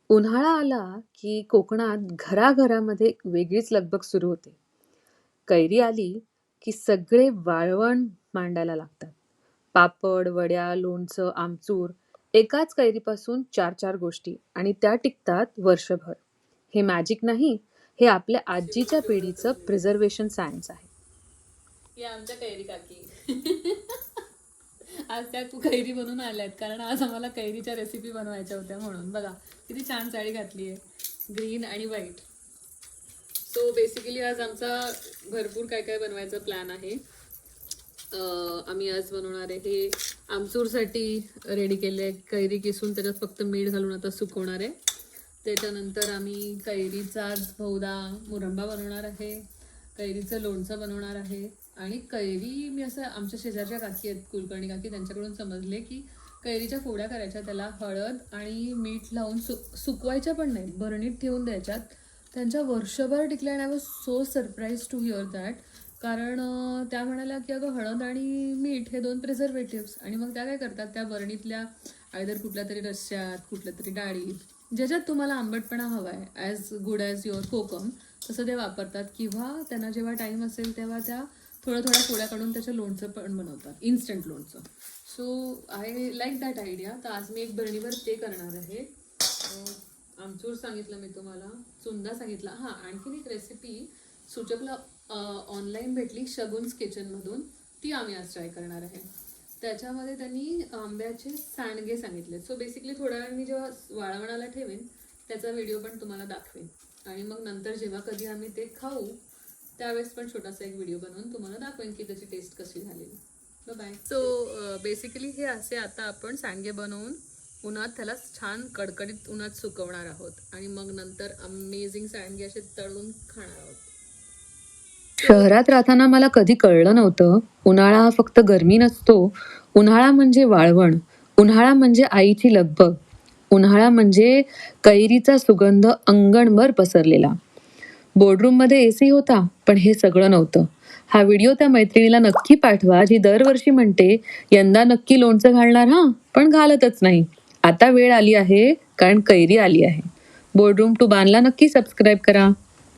उन्हाळा आला की कोकणात घराघरामध्ये एक वेगळीच लगबग सुरू होते. कैरी आली की सगळे वाळवण मांडायला लागतात. पापड, वड्या, लोणचं, आमचूर एकाच कैरीपासून चार चार गोष्टी आणि त्या टिकतात वर्षभर. हे मॅजिक नाही, हे आपल्या आजीच्या पिढीचं प्रिझर्वेशन सायन्स आहे. या आमच्या कैरी काकी आज त्या कैरी बनवून आल्यात कारण आज आम्हाला कैरीच्या रेसिपी बनवायच्या होत्या म्हणून. बघा किती छान साडी घातली आहे, ग्रीन आणि व्हाईट. सो बेसिकली आज आमचा भरपूर काय काय बनवायचा प्लॅन आहे. आम्ही आज बनवणार आहे हे आमचूरसाठी रेडी केले, कैरी किसून त्याच्यात फक्त मीठ घालून आता सुकवणार आहे. त्याच्यानंतर आम्ही कैरीचा बहुधा मुरंबा बनवणार आहे, कैरीचं लोणचं बनवणार आहे. आणि कैरी मी असं आमच्या शेजारच्या काकी आहेत कुलकर्णी काकी, त्यांच्याकडून समजले की कैरीच्या फोड्या करायच्या, त्याला हळद आणि मीठ लावून सुकवायच्या पण नाही, भरणीत ठेवून द्यायच्यात. त्यांच्या वर्षभर टिकल्या. And I was so surprise to hear that. कारण त्या म्हणाल्या की अगं हळद आणि मीठ हे 2 प्रिझर्वेटिव्स, आणि मग त्या काय करतात, त्या बरणीतल्या आयदर कुठल्या तरी रश्श्यात, कुठल्या तरी डाळीत, ज्याच्यात तुम्हाला आंबटपणा हवा आहे, ॲज गुड ॲज युअर कोकम, तसं ते वापरतात. किंवा त्यांना जेव्हा टाईम असेल तेव्हा त्या थोड्या थोड्या फोड्या काढून त्याचं लोणचं पण बनवतात, इन्स्टंट लोणचं. So I like that idea. तर आज मी एक बरणीवर ते करणार आहे. आमचूर सांगितलं मी तुम्हाला, चुंदा सांगितला. हां, आणखीन एक रेसिपी सुचकला ऑनलाईन भेटली शगुन्स किचनमधून, ती आम्ही आज ट्राय करणार आहे. त्याच्यामध्ये त्यांनी आंब्याचे सांडगे सांगितले. सो बेसिकली थोड्या वेळ मी जेव्हा वाळवणाला ठेवेन त्याचा व्हिडिओ पण तुम्हाला दाखवेन, आणि मग नंतर जेव्हा कधी आम्ही ते खाऊ त्यावेळेस पण छोटासा एक व्हिडिओ बनवून तुम्हाला दाखवेन की त्याची टेस्ट कशी झालेली. बाय. सो बेसिकली हे असे आता आपण सांडगे बनवून उन्हात त्याला छान कडकडीत उन्हात सुकवणार आहोत, आणि मग नंतर अमेझिंग सांडगे असे तळून खाणार आहोत. शहरात राहताना मला कधी कळलं नव्हतं, उन्हाळा हा फक्त गरमी नसतो. उन्हाळा म्हणजे वाळवण, उन्हाळा म्हणजे आईची लगबग, उन्हाळा म्हणजे कैरीचा सुगंध अंगणभर पसरलेला. बोर्डरूममध्ये एसी होता, पण हे सगळं नव्हतं. हा व्हिडिओ त्या मैत्रिणीला नक्की पाठवा जी दरवर्षी म्हणते यंदा नक्की लोणचं घालणार हां, पण घालतच नाही. आता वेळ आली आहे, कारण कैरी आली आहे. बोर्डरूम टू बानला नक्की सबस्क्राईब करा.